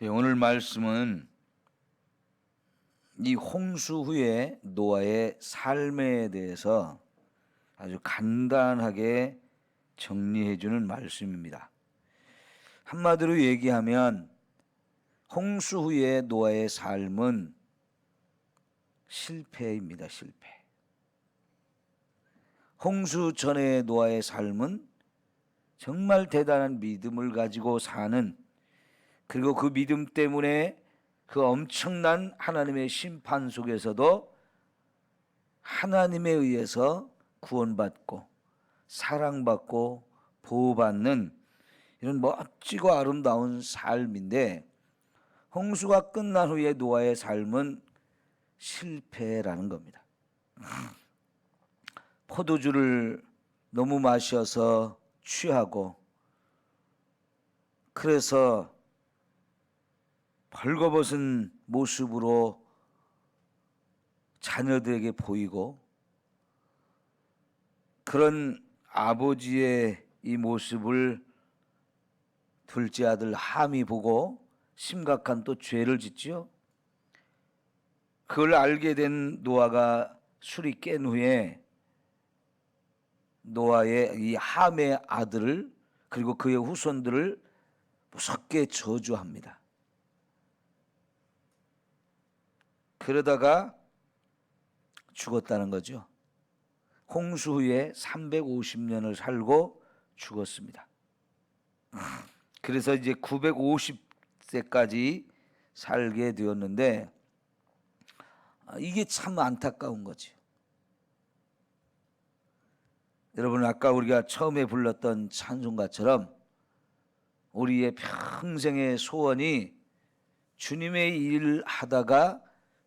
오늘 말씀은 이 홍수 후에 노아의 삶에 대해서 아주 간단하게 정리해 주는 말씀입니다. 한마디로 얘기하면 홍수 후에 노아의 삶은 실패입니다. 실패. 홍수 전에 노아의 삶은 정말 대단한 믿음을 가지고 사는, 그리고 그 믿음 때문에 그 엄청난 하나님의 심판 속에서도 하나님에 의해서 구원받고 사랑받고 보호받는 이런 멋지고 아름다운 삶인데, 홍수가 끝난 후에 노아의 삶은 실패라는 겁니다. 포도주를 너무 마셔서 취하고, 그래서 벌거벗은 모습으로 자녀들에게 보이고, 그런 아버지의 이 모습을 둘째 아들 함이 보고 심각한 또 죄를 짓지요. 그걸 알게 된 노아가 술이 깬 후에 노아의 이 함의 아들을, 그리고 그의 후손들을 무섭게 저주합니다. 그러다가 죽었다는 거죠. 홍수 후에 350년을 살고 죽었습니다. 그래서 이제 950세까지 살게 되었는데, 이게 참 안타까운 거죠. 여러분, 아까 우리가 처음에 불렀던 찬송가처럼 우리의 평생의 소원이 주님의 일 하다가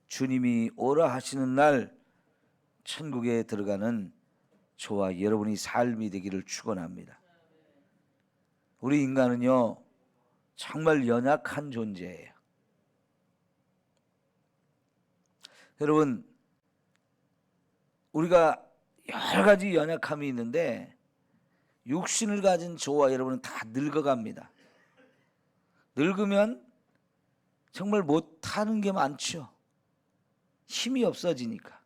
주님이 오라 하시는 날 천국에 들어가는 저와 여러분이 삶이 되기를 축원합니다. 우리 인간은요, 정말 연약한 존재예요. 여러분, 우리가 여러 가지 연약함이 있는데 육신을 가진 저와 여러분은 다 늙어갑니다. 늙으면 정말 못하는 게 많죠. 힘이 없어지니까.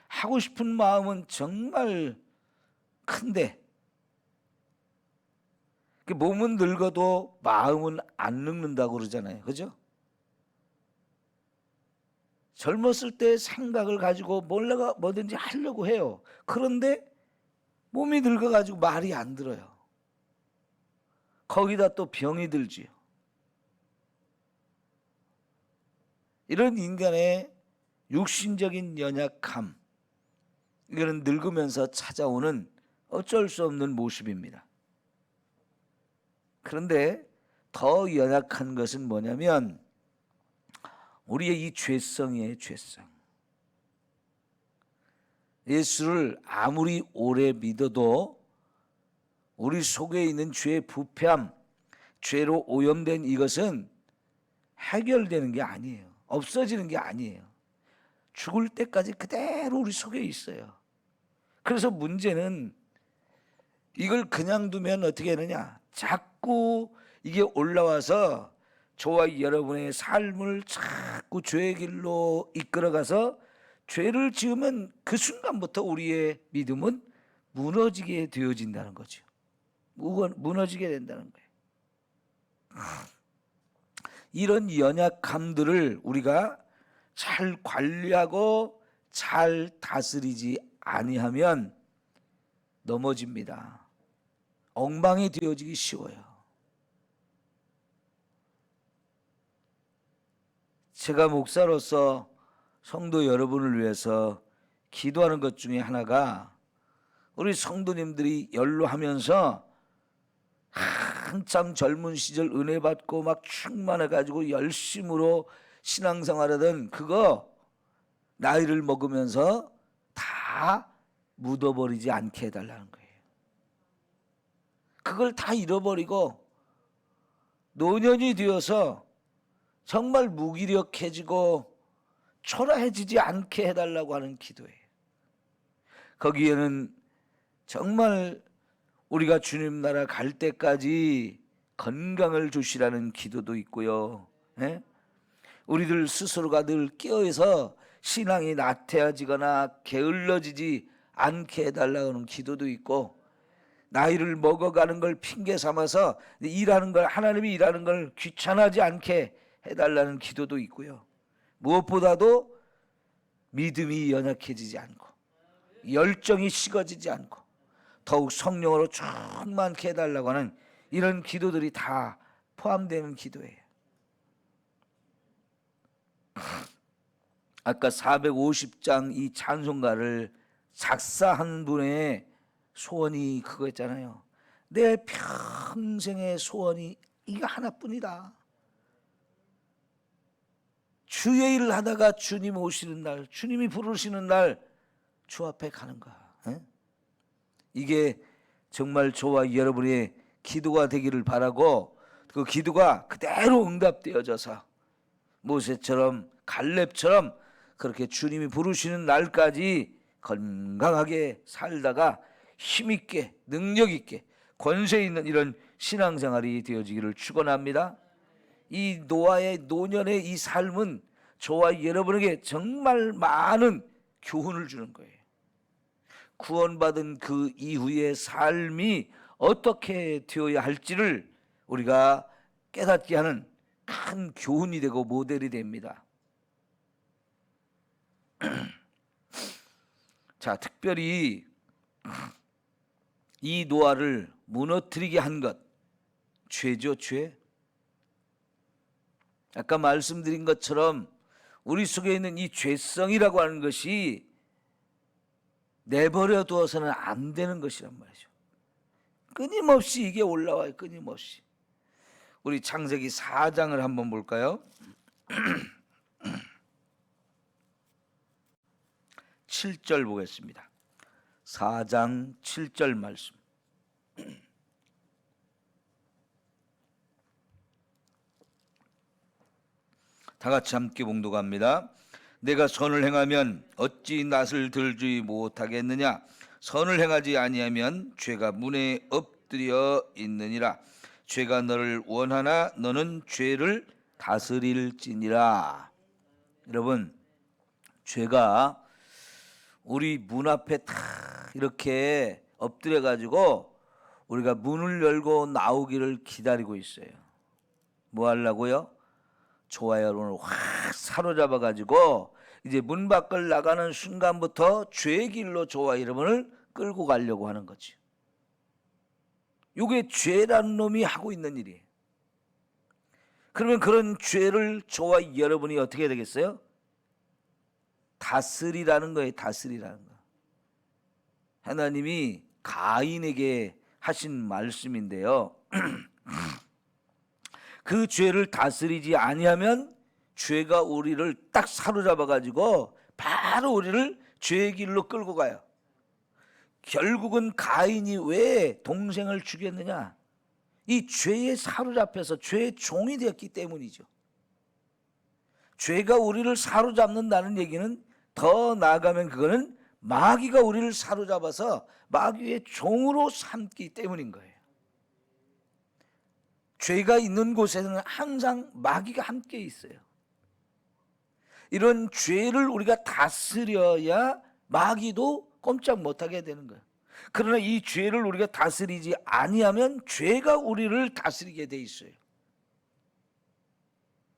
하고 싶은 마음은 정말 큰데, 몸은 늙어도 마음은 안 늙는다고 그러잖아요. 그죠? 젊었을 때 생각을 가지고 뭐든지 하려고 해요. 그런데 몸이 늙어가지고 말이 안 들어요. 거기다 또 병이 들지요. 이런 인간의 육신적인 연약함, 이거는 늙으면서 찾아오는 어쩔 수 없는 모습입니다. 그런데 더 연약한 것은 뭐냐면 우리의 이 죄성이에요. 죄성. 예수를 아무리 오래 믿어도 우리 속에 있는 죄의 부패함, 죄로 오염된 이것은 해결되는 게 아니에요. 없어지는 게 아니에요. 죽을 때까지 그대로 우리 속에 있어요. 그래서 문제는 이걸 그냥 두면 어떻게 되느냐, 자꾸 이게 올라와서 저와 여러분의 삶을 자꾸 죄의 길로 이끌어가서 죄를 지으면 그 순간부터 우리의 믿음은 무너지게 되어진다는 거죠. 무너지게 된다는 거예요. 이런 연약함들을 우리가 잘 관리하고 잘 다스리지 아니하면 넘어집니다. 엉망이 되어지기 쉬워요. 제가 목사로서 성도 여러분을 위해서 기도하는 것 중에 하나가, 우리 성도님들이 연로하면서 한참 젊은 시절 은혜 받고 막 충만해가지고 열심으로 신앙생활하던 그거 나이를 먹으면서 다 묻어버리지 않게 해달라는 거예요. 그걸 다 잃어버리고 노년이 되어서 정말 무기력해지고 초라해지지 않게 해달라고 하는 기도예요. 거기에는 정말 우리가 주님 나라 갈 때까지 건강을 주시라는 기도도 있고요. 예? 우리들 스스로가 늘 깨어서 신앙이 나태해지거나 게을러지지 않게 해달라는 기도도 있고, 나이를 먹어가는 걸 핑계 삼아서 일하는 걸, 하나님이 일하는 걸 귀찮아하지 않게 해달라는 기도도 있고요. 무엇보다도 믿음이 연약해지지 않고 열정이 식어지지 않고 더욱 성령으로 충만케 해달라고 하는 이런 기도들이 다 포함되는 기도예요. 아까 450장 이 찬송가를 작사한 분의 소원이 그거였잖아요. 내 평생의 소원이 이거 하나뿐이다. 주의 일을 하다가 주님 오시는 날, 주님이 부르시는 날 주 앞에 가는 거야. 이게 정말 저와 여러분의 기도가 되기를 바라고, 그 기도가 그대로 응답되어져서 모세처럼 갈렙처럼 그렇게 주님이 부르시는 날까지 건강하게 살다가 힘있게 능력있게 권세 있는 이런 신앙생활이 되어지기를 축원합니다. 이 노아의 노년의 이 삶은 저와 여러분에게 정말 많은 교훈을 주는 거예요. 구원받은 그 이후의 삶이 어떻게 되어야 할지를 우리가 깨닫게 하는 큰 교훈이 되고 모델이 됩니다. 자, 특별히 이 노아를 무너뜨리게 한 것, 죄죠, 죄. 아까 말씀드린 것처럼 우리 속에 있는 이 죄성이라고 하는 것이 내버려 두어서는 안 되는 것이란 말이죠. 끊임없이 이게 올라와요. 끊임없이. 우리 창세기 4장을 한번 볼까요? 7절 보겠습니다. 4장 7절 말씀. 다 같이 함께 봉독합니다. 내가 선을 행하면 어찌 낯을 들지 못하겠느냐? 선을 행하지 아니하면 죄가 문에 엎드려 있느니라. 죄가 너를 원하나 너는 죄를 다스릴지니라. 여러분, 죄가 우리 문 앞에 다 이렇게 엎드려 가지고 우리가 문을 열고 나오기를 기다리고 있어요. 뭐 하려고요? 저와 여러분을 확 사로잡아 가지고 이제 문 밖을 나가는 순간부터 죄의 길로 저와 여러분을 끌고 가려고 하는 거지. 이게 죄라는 놈이 하고 있는 일이에요. 그러면 그런 죄를 저와 여러분이 어떻게 되겠어요? 다스리라는 거예요. 다스리라는 거. 하나님이 가인에게 하신 말씀인데요. 그 죄를 다스리지 아니하면 죄가 우리를 딱 사로잡아 가지고 바로 우리를 죄의 길로 끌고 가요. 결국은 가인이 왜 동생을 죽였느냐? 이 죄에 사로잡혀서 죄의 종이 되었기 때문이죠. 죄가 우리를 사로잡는다는 얘기는 더 나아가면 그거는 마귀가 우리를 사로잡아서 마귀의 종으로 삼기 때문인 거예요. 죄가 있는 곳에는 항상 마귀가 함께 있어요. 이런 죄를 우리가 다스려야 마귀도 꼼짝 못하게 되는 거예요. 그러나 이 죄를 우리가 다스리지 아니하면 죄가 우리를 다스리게 돼 있어요.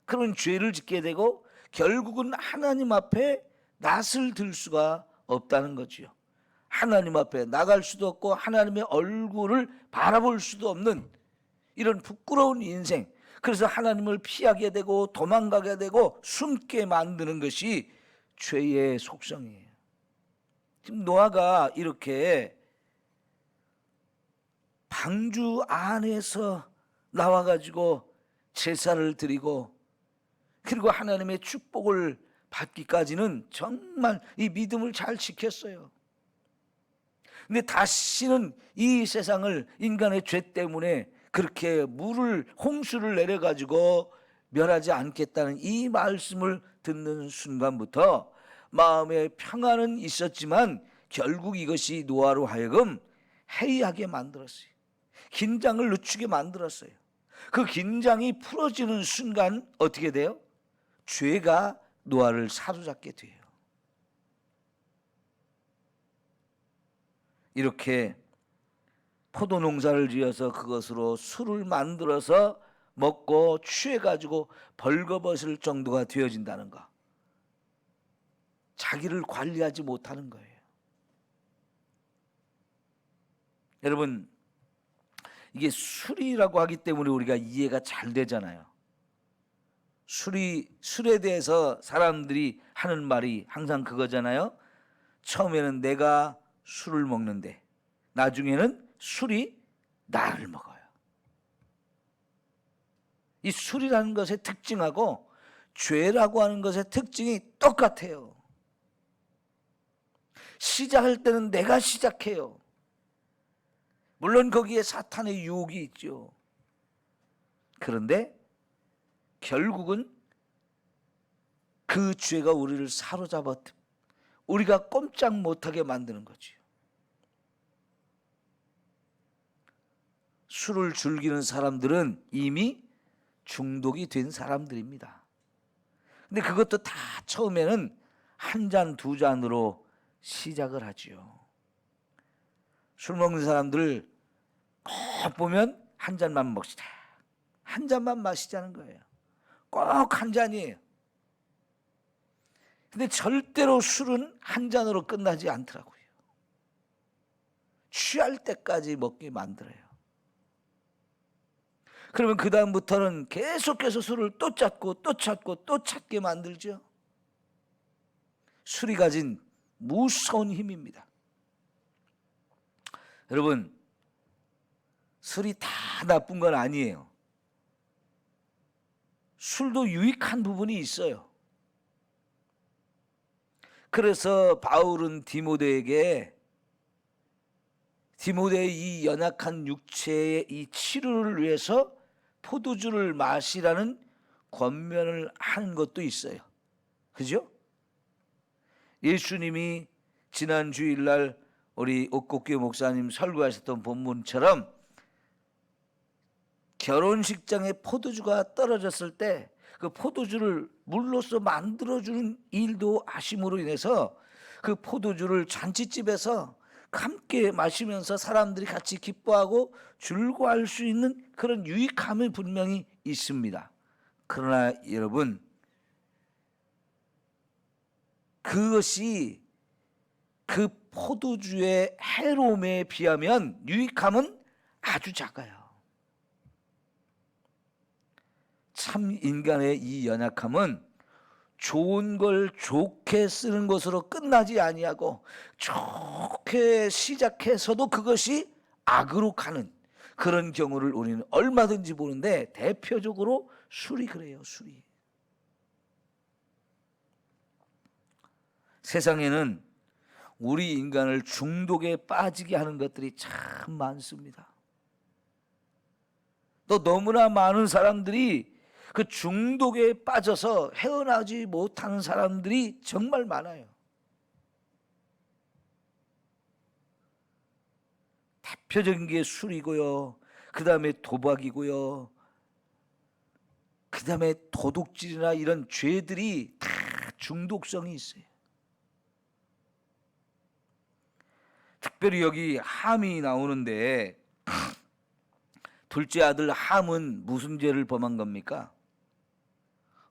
그런 죄를 짓게 되고 결국은 하나님 앞에 낯을 들 수가 없다는 거지요. 하나님 앞에 나갈 수도 없고 하나님의 얼굴을 바라볼 수도 없는 이런 부끄러운 인생, 그래서 하나님을 피하게 되고 도망가게 되고 숨게 만드는 것이 죄의 속성이에요. 지금 노아가 이렇게 방주 안에서 나와가지고 제사를 드리고 그리고 하나님의 축복을 받기까지는 정말 이 믿음을 잘 지켰어요. 근데 다시는 이 세상을 인간의 죄 때문에 그렇게 홍수를 내려가지고 멸하지 않겠다는 이 말씀을 듣는 순간부터 마음에 평안은 있었지만 결국 이것이 노아로 하여금 해이하게 만들었어요. 긴장을 늦추게 만들었어요. 그 긴장이 풀어지는 순간 어떻게 돼요? 죄가 노아를 사로잡게 돼요. 이렇게 포도 농사를 지어서 그것으로 술을 만들어서 먹고 취해가지고 벌거벗을 정도가 되어진다는 거. 자기를 관리하지 못하는 거예요. 여러분, 이게 술이라고 하기 때문에 우리가 이해가 잘 되잖아요. 술에 대해서 사람들이 하는 말이 항상 그거잖아요. 처음에는 내가 술을 먹는데 나중에는 술이 나를 먹어요. 이 술이라는 것의 특징하고 죄라고 하는 것의 특징이 똑같아요. 시작할 때는 내가 시작해요. 물론 거기에 사탄의 유혹이 있죠. 그런데 결국은 그 죄가 우리를 사로잡아 우리가 꼼짝 못하게 만드는 거죠. 술을 즐기는 사람들은 이미 중독이 된 사람들입니다. 근데 그것도 다 처음에는 한 잔, 두 잔으로 시작을 하지요. 술 먹는 사람들 꼭 보면 한 잔만 먹시다. 한 잔만 마시자는 거예요. 꼭 한 잔이에요. 근데 절대로 술은 한 잔으로 끝나지 않더라고요. 취할 때까지 먹게 만들어요. 그러면 그 다음부터는 계속해서 술을 또 찾고 또 찾고 또 찾게 만들죠. 술이 가진 무서운 힘입니다. 여러분, 술이 다 나쁜 건 아니에요. 술도 유익한 부분이 있어요. 그래서 바울은 디모데의 이 연약한 육체의 이 치료를 위해서 포도주를 마시라는 권면을 하는 것도 있어요. 그죠? 예수님이 지난 주일날 우리 옥곡교 목사님 설교하셨던 본문처럼 결혼식장에 포도주가 떨어졌을 때 그 포도주를 물로써 만들어주는 일도 하심으로 인해서 그 포도주를 잔치집에서 함께 마시면서 사람들이 같이 기뻐하고 즐거워할 수 있는 그런 유익함이 분명히 있습니다. 그러나 여러분, 그것이 그 포도주의 해로움에 비하면 유익함은 아주 작아요. 참 인간의 이 연약함은 좋은 걸 좋게 쓰는 것으로 끝나지 아니하고 좋게 시작해서도 그것이 악으로 가는 그런 경우를 우리는 얼마든지 보는데 대표적으로 술이 그래요. 술이. 세상에는 우리 인간을 중독에 빠지게 하는 것들이 참 많습니다. 또 너무나 많은 사람들이 그 중독에 빠져서 헤어나지 못하는 사람들이 정말 많아요. 대표적인 게 술이고요. 그 다음에 도박이고요. 그 다음에 도둑질이나 이런 죄들이 다 중독성이 있어요. 특별히 여기 함이 나오는데 둘째 아들 함은 무슨 죄를 범한 겁니까?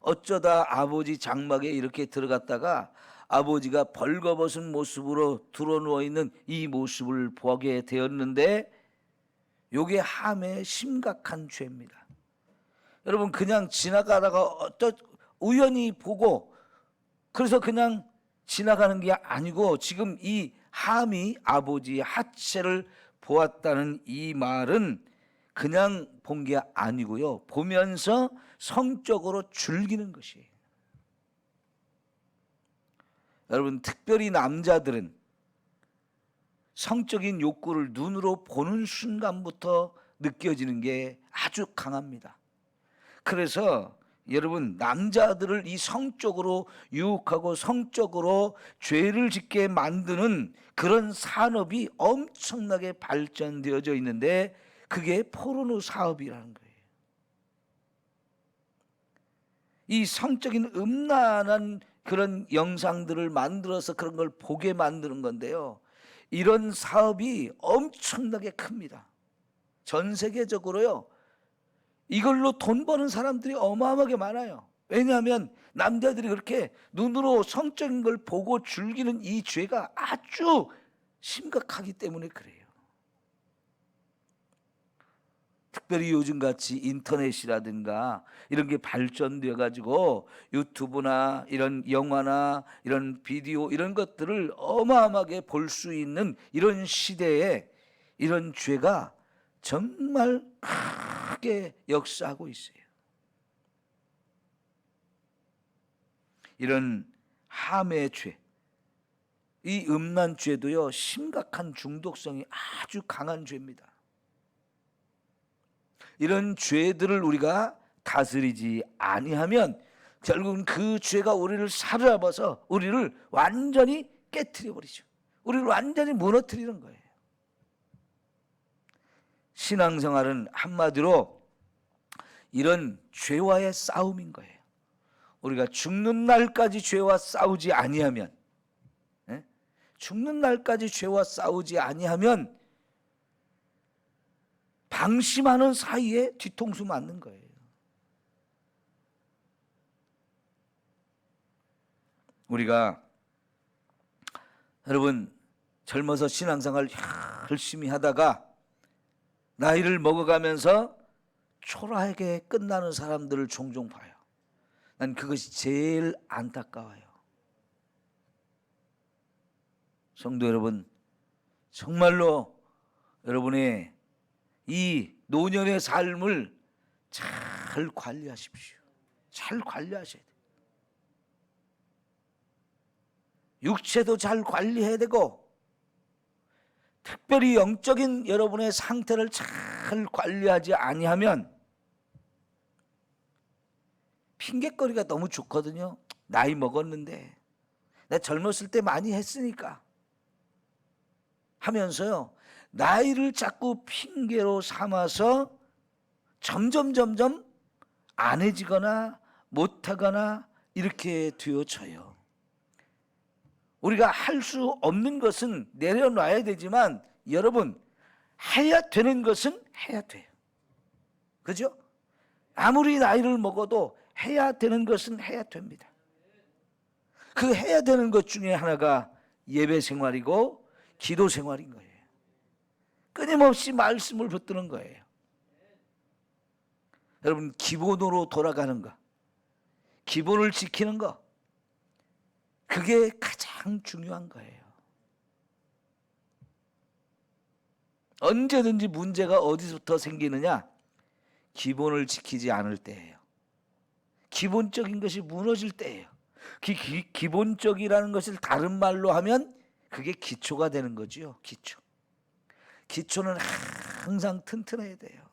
어쩌다 아버지 장막에 이렇게 들어갔다가 아버지가 벌거벗은 모습으로 드러누워 있는 이 모습을 보게 되었는데 이게 함의 심각한 죄입니다. 여러분, 그냥 지나가다가 우연히 보고 그래서 그냥 지나가는 게 아니고 지금 이 함이 아버지의 하체를 보았다는 이 말은 그냥 본 게 아니고요. 보면서 성적으로 즐기는 것이에요. 여러분, 특별히 남자들은 성적인 욕구를 눈으로 보는 순간부터 느껴지는 게 아주 강합니다. 그래서 여러분, 남자들을 이 성적으로 유혹하고 성적으로 죄를 짓게 만드는 그런 산업이 엄청나게 발전되어져 있는데 그게 포르노 사업이라는 거예요. 이 성적인 음란한 그런 영상들을 만들어서 그런 걸 보게 만드는 건데요. 이런 사업이 엄청나게 큽니다. 전 세계적으로요. 이걸로 돈 버는 사람들이 어마어마하게 많아요. 왜냐하면 남자들이 그렇게 눈으로 성적인 걸 보고 즐기는 이 죄가 아주 심각하기 때문에 그래요. 특별히 요즘같이 인터넷이라든가 이런 게 발전되어 가지고 유튜브나 이런 영화나 이런 비디오 이런 것들을 어마어마하게 볼 수 있는 이런 시대에 이런 죄가 정말 크게 역사하고 있어요. 이런 함의 죄, 이 음란 죄도요, 심각한 중독성이 아주 강한 죄입니다. 이런 죄들을 우리가 다스리지 아니하면 결국은 그 죄가 우리를 사로잡아서 우리를 완전히 깨트려 버리죠. 우리를 완전히 무너뜨리는 거예요. 신앙생활은 한마디로 이런 죄와의 싸움인 거예요. 우리가 죽는 날까지 죄와 싸우지 아니하면, 죽는 날까지 죄와 싸우지 아니하면 방심하는 사이에 뒤통수 맞는 거예요. 우리가 여러분 젊어서 신앙생활 열심히 하다가 나이를 먹어가면서 초라하게 끝나는 사람들을 종종 봐요. 난 그것이 제일 안타까워요. 성도 여러분, 정말로 여러분의 이 노년의 삶을 잘 관리하십시오. 잘 관리하셔야 돼요. 육체도 잘 관리해야 되고 특별히 영적인 여러분의 상태를 잘 관리하지 아니하면 핑곗거리가 너무 좋거든요. 나이 먹었는데 내가 젊었을 때 많이 했으니까 하면서요. 나이를 자꾸 핑계로 삼아서 점점 안 해지거나 못하거나 이렇게 되어져요. 우리가 할 수 없는 것은 내려놔야 되지만 여러분 해야 되는 것은 해야 돼요. 그죠? 아무리 나이를 먹어도 해야 되는 것은 해야 됩니다. 그 해야 되는 것 중에 하나가 예배 생활이고 기도 생활인 거예요. 끊임없이 말씀을 붙드는 거예요. 여러분 기본으로 돌아가는 거, 기본을 지키는 거, 그게 가장 중요한 거예요. 언제든지 문제가 어디서부터 생기느냐? 기본을 지키지 않을 때예요. 기본적인 것이 무너질 때예요. 기본적이라는 것을 다른 말로 하면 그게 기초가 되는 거지요. 기초. 기초는 항상 튼튼해야 돼요.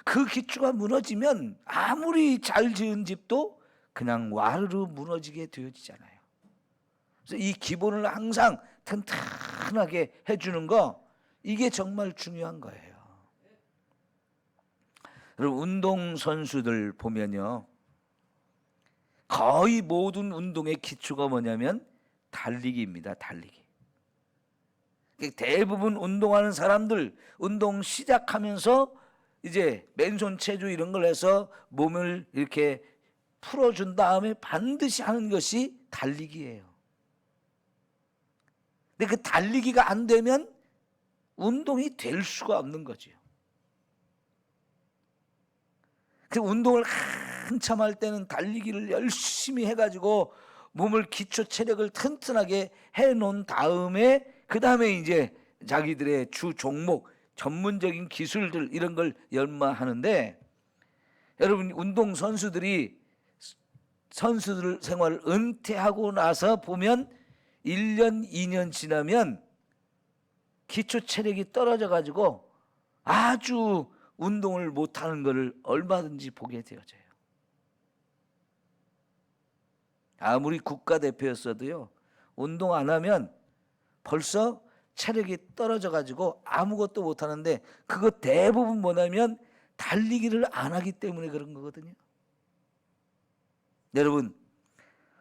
그 기초가 무너지면 아무리 잘 지은 집도 그냥 와르르 무너지게 되어지잖아요. 그래서 이 기본을 항상 튼튼하게 해주는 거, 이게 정말 중요한 거예요. 여러분 운동선수들 보면요, 거의 모든 운동의 기초가 뭐냐면 달리기입니다. 달리기. 대부분 운동하는 사람들 운동 시작하면서 이제 맨손 체조 이런 걸 해서 몸을 이렇게 풀어준 다음에 반드시 하는 것이 달리기예요. 근데 그 달리기가 안 되면 운동이 될 수가 없는 거죠. 그 운동을 한참 할 때는 달리기를 열심히 해가지고 몸을 기초 체력을 튼튼하게 해놓은 다음에 그 다음에 이제 자기들의 주 종목 전문적인 기술들 이런 걸 연마하는데, 여러분 운동 선수들 생활을 은퇴하고 나서 보면 1년 2년 지나면 기초 체력이 떨어져 가지고 아주 운동을 못하는 것을 얼마든지 보게 되어져요. 아무리 국가대표였어도요, 운동 안 하면 벌써 체력이 떨어져 가지고 아무것도 못하는데, 그거 대부분 뭐냐면 달리기를 안 하기 때문에 그런 거거든요. 여러분,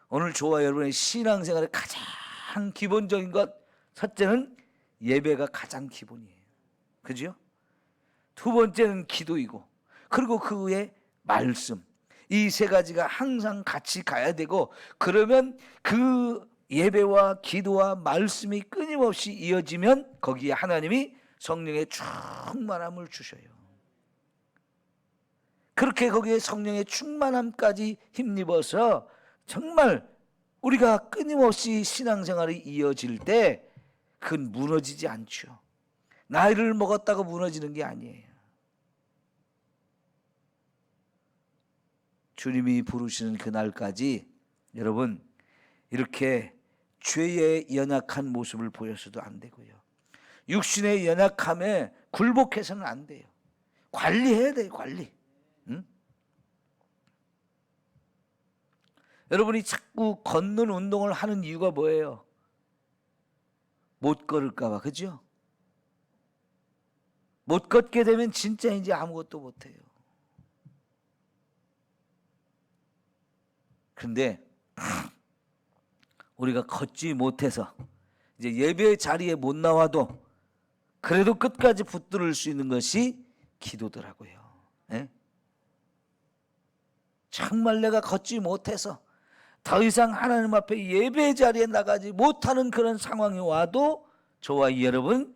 오늘 저와 여러분의 신앙생활의 가장 기본적인 것, 첫째는 예배가 가장 기본이에요. 그죠? 두 번째는 기도이고, 그리고 그 후에 말씀. 이 세 가지가 항상 같이 가야 되고, 그러면 그 예배와 기도와 말씀이 끊임없이 이어지면 거기에 하나님이 성령의 충만함을 주셔요. 그렇게 거기에 성령의 충만함까지 힘입어서 정말 우리가 끊임없이 신앙생활이 이어질 때 그건 무너지지 않죠. 나이를 먹었다고 무너지는 게 아니에요. 주님이 부르시는 그날까지 여러분 이렇게 죄에 연약한 모습을 보여서도 안 되고요. 육신의 연약함에 굴복해서는 안 돼요. 관리해야 돼요. 관리. 응? 여러분이 자꾸 걷는 운동을 하는 이유가 뭐예요? 못 걸을까 봐. 그죠? 못 걷게 되면 진짜 이제 아무것도 못해요. 그런데 우리가 걷지 못해서 이제 예배 자리에 못 나와도 그래도 끝까지 붙들 수 있는 것이 기도더라고요. 예? 정말 내가 걷지 못해서 더 이상 하나님 앞에 예배 자리에 나가지 못하는 그런 상황이 와도 저와 여러분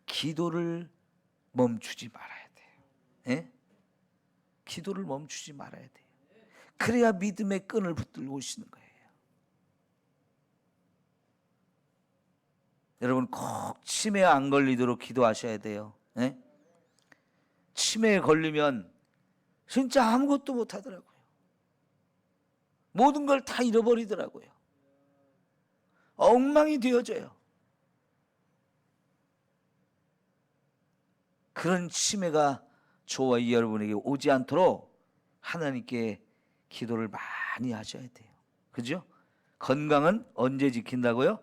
기도를 멈추지 말아야 돼요. 예? 기도를 멈추지 말아야 돼요. 그래야 믿음의 끈을 붙들고 오시는 거예요. 여러분 꼭 치매에 안 걸리도록 기도하셔야 돼요. 예? 치매에 걸리면 진짜 아무것도 못 하더라고요. 모든 걸 다 잃어버리더라고요. 엉망이 되어져요. 그런 치매가 저와 여러분에게 오지 않도록 하나님께 기도를 많이 하셔야 돼요. 그죠? 건강은 언제 지킨다고요?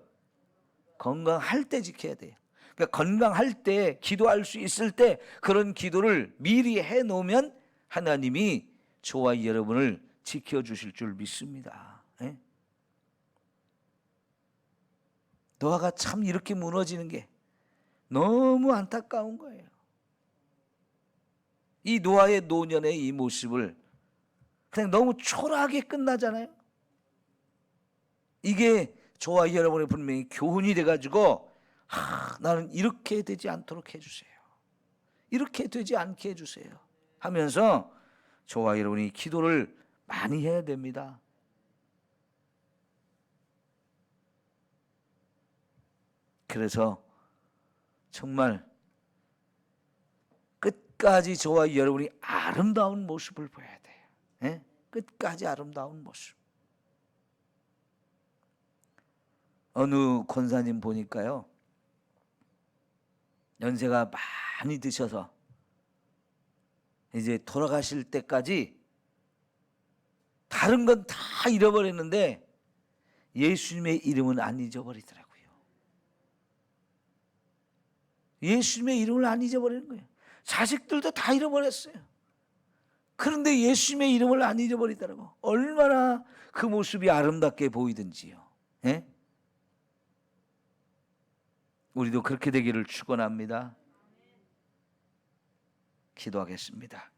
건강할 때 지켜야 돼요. 그러니까 건강할 때 기도할 수 있을 때 그런 기도를 미리 해놓으면 하나님이 저와 여러분을 지켜주실 줄 믿습니다. 예? 노아가 참 이렇게 무너지는 게 너무 안타까운 거예요. 이 노아의 노년의 이 모습을 그냥 너무 초라하게 끝나잖아요. 이게 저와 여러분의 분명히 교훈이 돼가지고 나는 이렇게 되지 않도록 해주세요. 이렇게 되지 않게 해주세요 하면서 저와 여러분이 기도를 많이 해야 됩니다. 그래서 정말 끝까지 저와 여러분이 아름다운 모습을 보여야 돼요. 예? 끝까지 아름다운 모습. 어느 권사님 보니까요, 연세가 많이 드셔서 이제 돌아가실 때까지 다른 건 다 잃어버렸는데 예수님의 이름은 안 잊어버리더라고요. 예수님의 이름을 안 잊어버리는 거예요. 자식들도 다 잃어버렸어요. 그런데 예수님의 이름을 안 잊어버리더라고. 얼마나 그 모습이 아름답게 보이든지요. 예? 우리도 그렇게 되기를 축원합니다. 기도하겠습니다.